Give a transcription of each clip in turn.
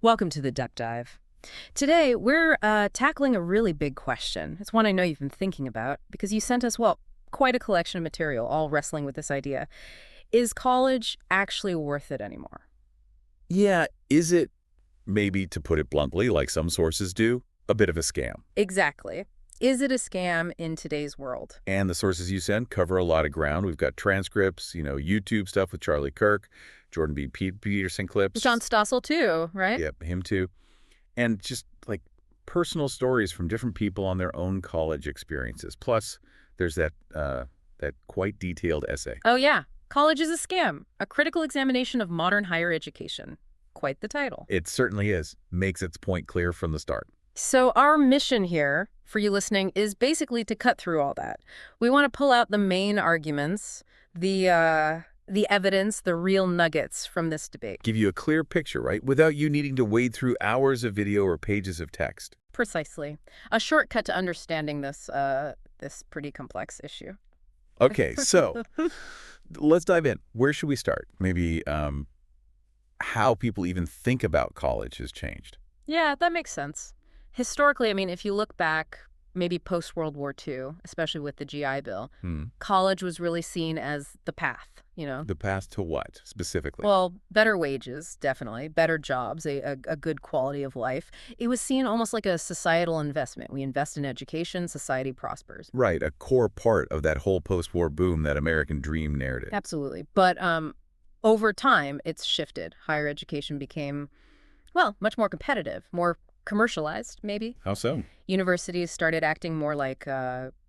Welcome to the Duck Dive. Today, we're tackling a really big question. It's one I know you've been thinking about because you sent us, well, quite a collection of material, all wrestling with this idea. Is college actually worth it anymore? Yeah, is it, maybe to put it bluntly, like some sources do, a bit of a scam? Exactly. Is it a scam in today's world? And the sources you send cover a lot of ground. We've got transcripts, YouTube stuff with Charlie Kirk, Jordan B. Peterson John clips. Stossel, too, right? Yep, him too. And just like personal stories from different people on their own college experiences. Plus, there's that quite detailed essay. Oh, yeah. College is a scam, a critical examination of modern higher education. Quite the title. It certainly is. Makes its point clear from the start. So our mission here, for you listening, is basically to cut through all that. We want to pull out the main arguments, the evidence, the real nuggets from this debate. Give you a clear picture, right? Without you needing to wade through hours of video or pages of text. Precisely. A shortcut to understanding this pretty complex issue. Okay, so let's dive in. Where should we start? Maybe how people even think about college has changed. Yeah, that makes sense. Historically, I mean, if you look back, maybe post-World War II, especially with the GI Bill, college was really seen as the path, you know? The path to what, specifically? Well, better wages, definitely, better jobs, a good quality of life. It was seen almost like a societal investment. We invest in education, society prospers. Right, a core part of that whole post-war boom, that American dream narrative. Absolutely. But over time, it's shifted. Higher education became, well, much more competitive, more commercialized, maybe. How so? Universities started acting more like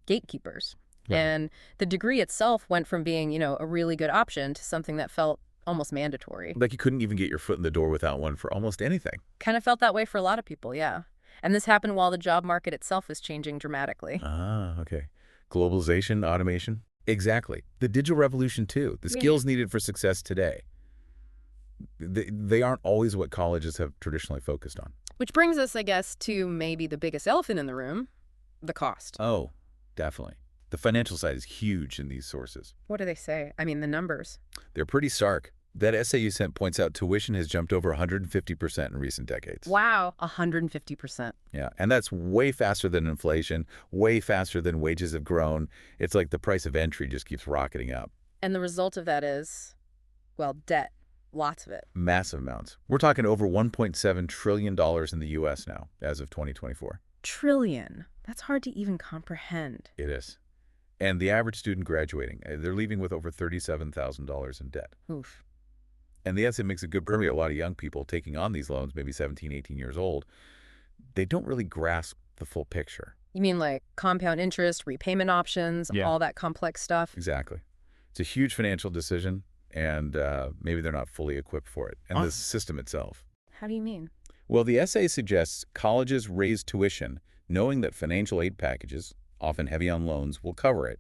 gatekeepers. Right. And the degree itself went from being, a really good option to something that felt almost mandatory. Like you couldn't even get your foot in the door without one for almost anything. Kind of felt that way for a lot of people, yeah. And this happened while the job market itself was changing dramatically. Ah, okay. Globalization, automation. Exactly. The digital revolution, too. The Yeah. skills needed for success today. They aren't always what colleges have traditionally focused on. Which brings us, I guess, to maybe the biggest elephant in the room, the cost. Oh, definitely. The financial side is huge in these sources. What do they say? I mean, the numbers. They're pretty stark. That essay you sent points out tuition has jumped over 150% in recent decades. Wow, 150%. Yeah, and that's way faster than inflation, way faster than wages have grown. It's like the price of entry just keeps rocketing up. And the result of that is, well, debt. Lots of it. Massive amounts. We're talking over $1.7 trillion in the U.S. now, as of 2024. Trillion. That's hard to even comprehend. It is. And the average student graduating, they're leaving with over $37,000 in debt. Oof. And the essay makes a good point. A lot of young people taking on these loans, maybe 17, 18 years old, they don't really grasp the full picture. You mean like compound interest, repayment options, Yeah. all that complex stuff? Exactly. It's a huge financial decision, and maybe they're not fully equipped for it. And the system itself. How do you mean? Well, the essay suggests colleges raise tuition, knowing that financial aid packages, often heavy on loans, will cover it.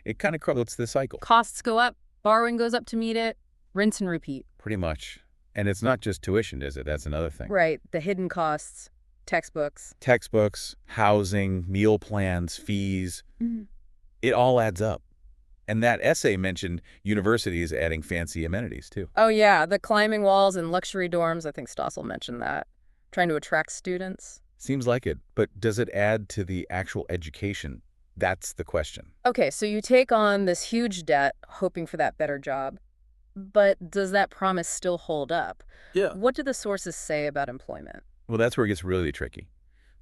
It kind of correlates the cycle. Costs go up, borrowing goes up to meet it, rinse and repeat. Pretty much. And it's not just tuition, is it? That's another thing. Right, the hidden costs, textbooks. Textbooks, housing, meal plans, fees, it all adds up. And that essay mentioned universities adding fancy amenities, too. Oh yeah, the climbing walls and luxury dorms, I think Stossel mentioned that. Trying to attract students. Seems like it, but does it add to the actual education? That's the question. Okay, so you take on this huge debt, hoping for that better job. But does that promise still hold up? Yeah. What do the sources say about employment? Well, that's where it gets really tricky.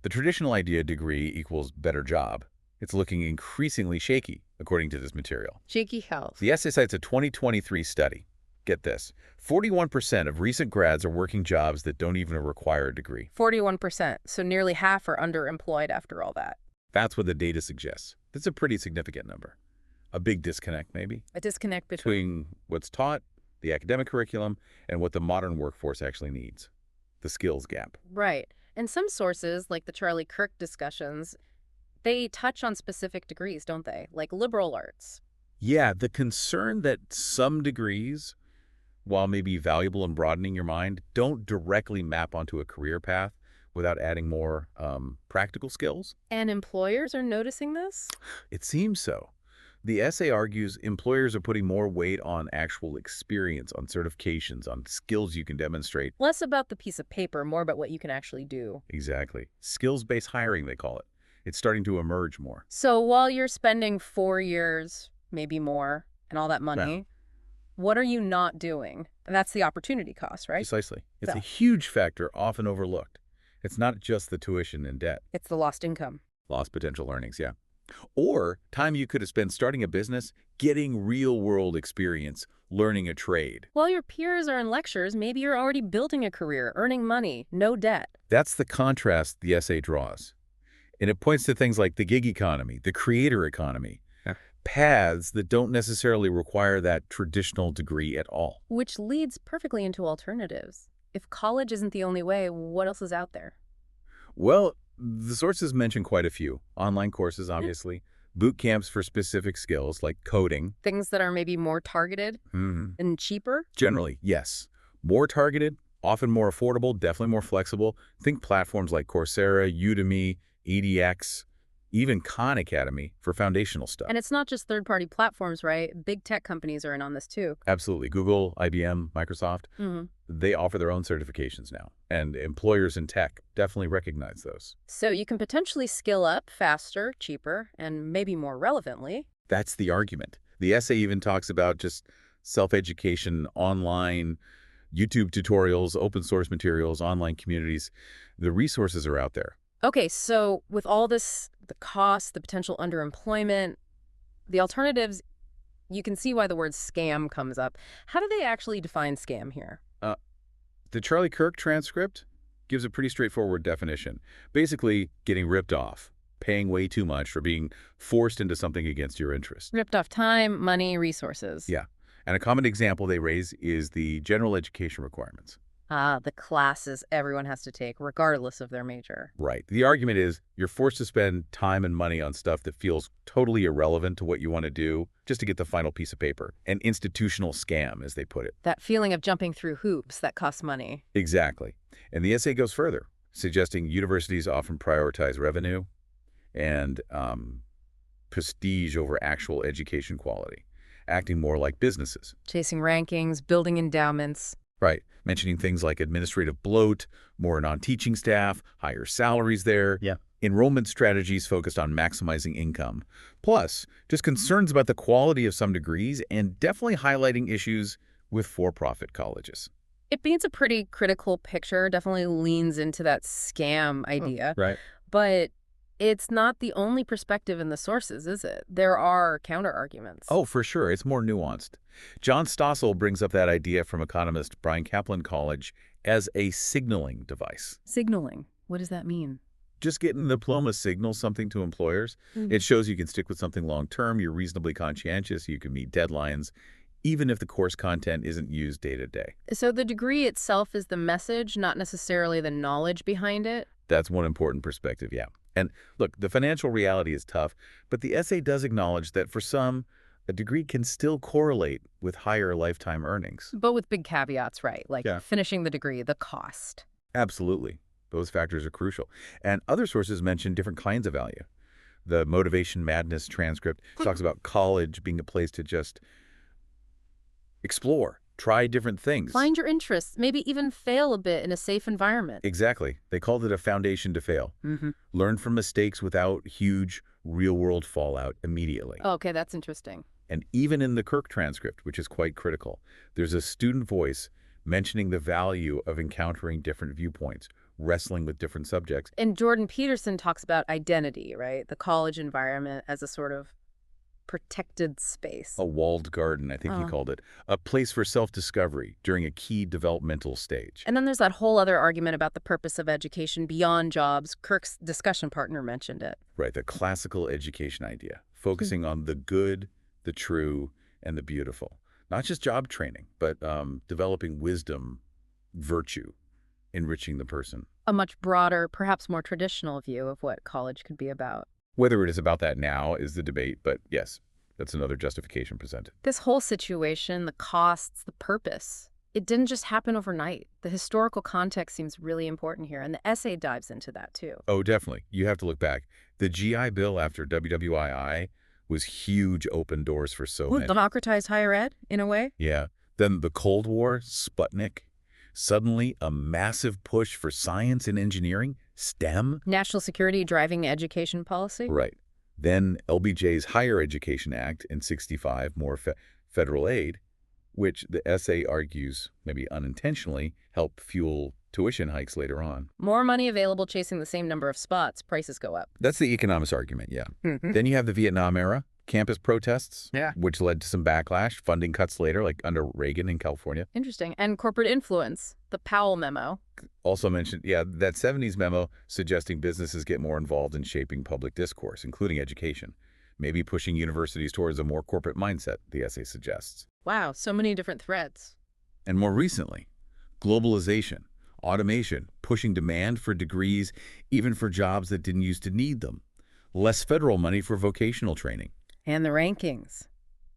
The traditional idea degree equals better job. It's looking increasingly shaky, according to this material. Shaky health. The essay cites a 2023 study. Get this, 41% of recent grads are working jobs that don't even require a degree. 41%, so nearly half are underemployed after all that. That's what the data suggests. That's a pretty significant number. A big disconnect, maybe, A disconnect between... between what's taught, the academic curriculum, and what the modern workforce actually needs. The skills gap. Right. And some sources, like the Charlie Kirk discussions, they touch on specific degrees, don't they? Like liberal arts. Yeah, the concern that some degrees, while maybe valuable in broadening your mind, don't directly map onto a career path without adding more practical skills. And employers are noticing this? It seems so. The essay argues employers are putting more weight on actual experience, on certifications, on skills you can demonstrate. Less about the piece of paper, more about what you can actually do. Exactly. Skills-based hiring, they call it. It's starting to emerge more. So while you're spending 4 years, maybe more, and all that money, what are you not doing? And that's the opportunity cost, right? Precisely. It's So a huge factor, often overlooked. It's not just the tuition and debt. it's the lost income. Lost potential earnings, yeah. Or time you could have spent starting a business, getting real-world experience, learning a trade. While your peers are in lectures, maybe you're already building a career, earning money, no debt. That's the contrast the essay draws. And it points to things like the gig economy, the creator economy, paths that don't necessarily require that traditional degree at all. Which leads perfectly into alternatives. If college isn't the only way, what else is out there? Well, the sources mention quite a few. Online courses, obviously. Boot camps for specific skills like coding. Things that are maybe more targeted and cheaper? Generally, yes. More targeted, often more affordable, definitely more flexible. Think platforms like Coursera, Udemy, EDX, even Khan Academy for foundational stuff. And it's not just third-party platforms, right? Big tech companies are in on this too. Absolutely. Google, IBM, Microsoft, they offer their own certifications now. And employers in tech definitely recognize those. So you can potentially skill up faster, cheaper, and maybe more relevantly. That's the argument. The essay even talks about just self-education, online, YouTube tutorials, open source materials, online communities. The resources are out there. Okay, so with all this, the cost, the potential underemployment, the alternatives, you can see why the word scam comes up. How do they actually define scam here? The Charlie Kirk transcript gives a pretty straightforward definition. Basically, getting ripped off, paying way too much, or being forced into something against your interest. Ripped off time, money, resources. Yeah. And a common example they raise is the general education requirements. The classes everyone has to take, regardless of their major. Right. The argument is you're forced to spend time and money on stuff that feels totally irrelevant to what you want to do just to get the final piece of paper. An institutional scam, as they put it. That feeling of jumping through hoops that costs money. Exactly. And the essay goes further, suggesting universities often prioritize revenue and prestige over actual education quality, acting more like businesses. Chasing rankings, building endowments. Right. Mentioning things like administrative bloat, more non-teaching staff, higher salaries there. Yeah. Enrollment strategies focused on maximizing income. Plus, just concerns about the quality of some degrees and definitely highlighting issues with for-profit colleges. It paints a pretty critical picture, definitely leans into that scam idea. Right. But it's not the only perspective in the sources, is it? There are counter-arguments. Oh, for sure. It's more nuanced. John Stossel brings up that idea from economist Bryan Caplan College as a signaling device. Signaling. What does that mean? Just getting the diploma signals something to employers. It shows you can stick with something long-term, you're reasonably conscientious, you can meet deadlines, even if the course content isn't used day to day. So the degree itself is the message, not necessarily the knowledge behind it? That's one important perspective, yeah. And look, the financial reality is tough, but the essay does acknowledge that for some, a degree can still correlate with higher lifetime earnings. But with big caveats, right? Like Yeah. finishing the degree, the cost. Absolutely. Those factors are crucial. And other sources mention different kinds of value. The Motivation Madness transcript talks about college being a place to just explore, try different things. Find your interests, maybe even fail a bit in a safe environment. Exactly. They called it a foundation to fail. Learn from mistakes without huge real-world fallout immediately. Okay, that's interesting. And even in the Kirk transcript, which is quite critical, there's a student voice mentioning the value of encountering different viewpoints, wrestling with different subjects. And Jordan Peterson talks about identity, right? The college environment as a sort of protected space. A walled garden, I think he called it. A place for self-discovery during a key developmental stage. And then there's that whole other argument about the purpose of education beyond jobs. Kirk's discussion partner mentioned it. Right, the classical education idea, focusing on the good, the true, and the beautiful. Not just job training, but developing wisdom, virtue, enriching the person. A much broader, perhaps more traditional view of what college could be about. Whether it is about that now is the debate, but yes, that's another justification presented. This whole situation, the costs, the purpose, it didn't just happen overnight. The historical context seems really important here, and the essay dives into that too. Oh, definitely. You have to look back. The GI Bill after WWII was huge open doors for so Ooh, many. democratized higher ed, in a way? Yeah. Then the Cold War, Sputnik, suddenly a massive push for science and engineering, STEM. National security driving education policy? Right. Then LBJ's Higher Education Act in 65, more federal aid, which the essay argues, maybe unintentionally, helped fuel tuition hikes later on. More money available chasing the same number of spots, prices go up. That's the economics argument, yeah. Mhm. Then you have the Vietnam era, campus protests, Yeah. which led to some backlash, funding cuts later, like under Reagan in California. Interesting. And corporate influence, the Powell memo. Also mentioned, yeah, that 70s memo suggesting businesses get more involved in shaping public discourse, including education, maybe pushing universities towards a more corporate mindset, the essay suggests. Wow, so many different threads. And more recently, globalization, automation, pushing demand for degrees, even for jobs that didn't used to need them. Less federal money for vocational training. And the rankings.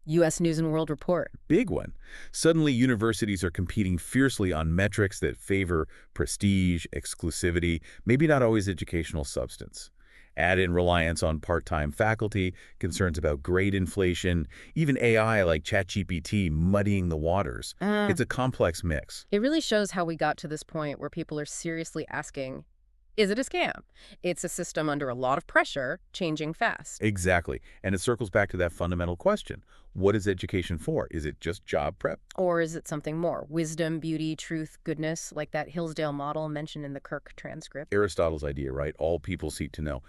U.S. News and World Report. Big one. Suddenly, universities are competing fiercely on metrics that favor prestige, exclusivity, maybe not always educational substance. Add in reliance on part-time faculty, concerns about grade inflation, even AI like ChatGPT muddying the waters. It's a complex mix. It really shows how we got to this point where people are seriously asking, is it a scam? It's a system under a lot of pressure, changing fast. Exactly. And it circles back to that fundamental question. What is education for? Is it just job prep? Or is it something more? Wisdom, beauty, truth, goodness, like that Hillsdale model mentioned in the Kirk transcript? Aristotle's idea, right? All people seek to know.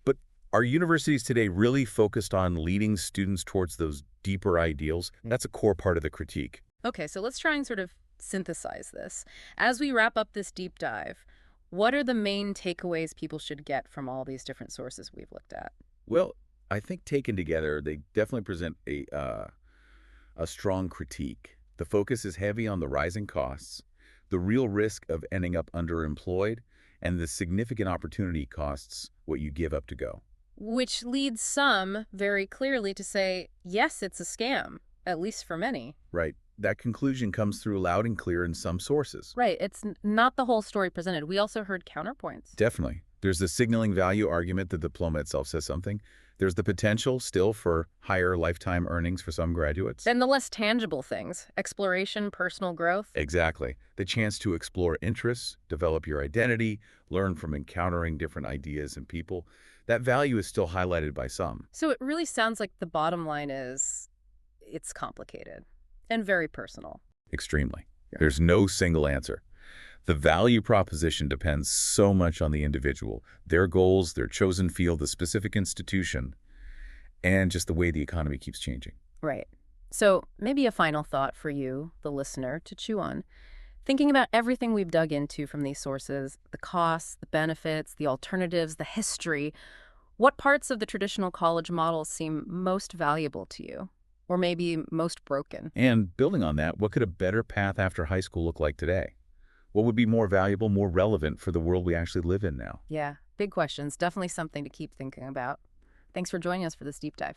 But are universities today really focused on leading students towards those deeper ideals? That's a core part of the critique. Okay, so let's try and sort of synthesize this. As we wrap up this deep dive, what are the main takeaways people should get from all these different sources we've looked at? Well, I think taken together, they definitely present a strong critique. The focus is heavy on the rising costs, the real risk of ending up underemployed, and the significant opportunity costs what you give up to go. Which leads some very clearly to say, yes, it's a scam, at least for many. Right. That conclusion comes through loud and clear in some sources. Right. It's not the whole story presented. We also heard counterpoints. Definitely. There's the signaling value argument. The diploma itself says something. There's the potential still for higher lifetime earnings for some graduates. And the less tangible things, exploration, personal growth. Exactly. The chance to explore interests, develop your identity, learn from encountering different ideas and people. That value is still highlighted by some. So it really sounds like the bottom line is it's complicated and very personal. Extremely. There's no single answer. The value proposition depends so much on the individual, their goals, their chosen field, the specific institution, and just the way the economy keeps changing. Right. So maybe a final thought for you, the listener, to chew on. Thinking about everything we've dug into from these sources, the costs, the benefits, the alternatives, the history, what parts of the traditional college model seem most valuable to you? Or maybe most broken? And building on that, what could a better path after high school look like today? What would be more valuable, more relevant for the world we actually live in now? Yeah, big questions. Definitely something to keep thinking about. Thanks for joining us for this deep dive.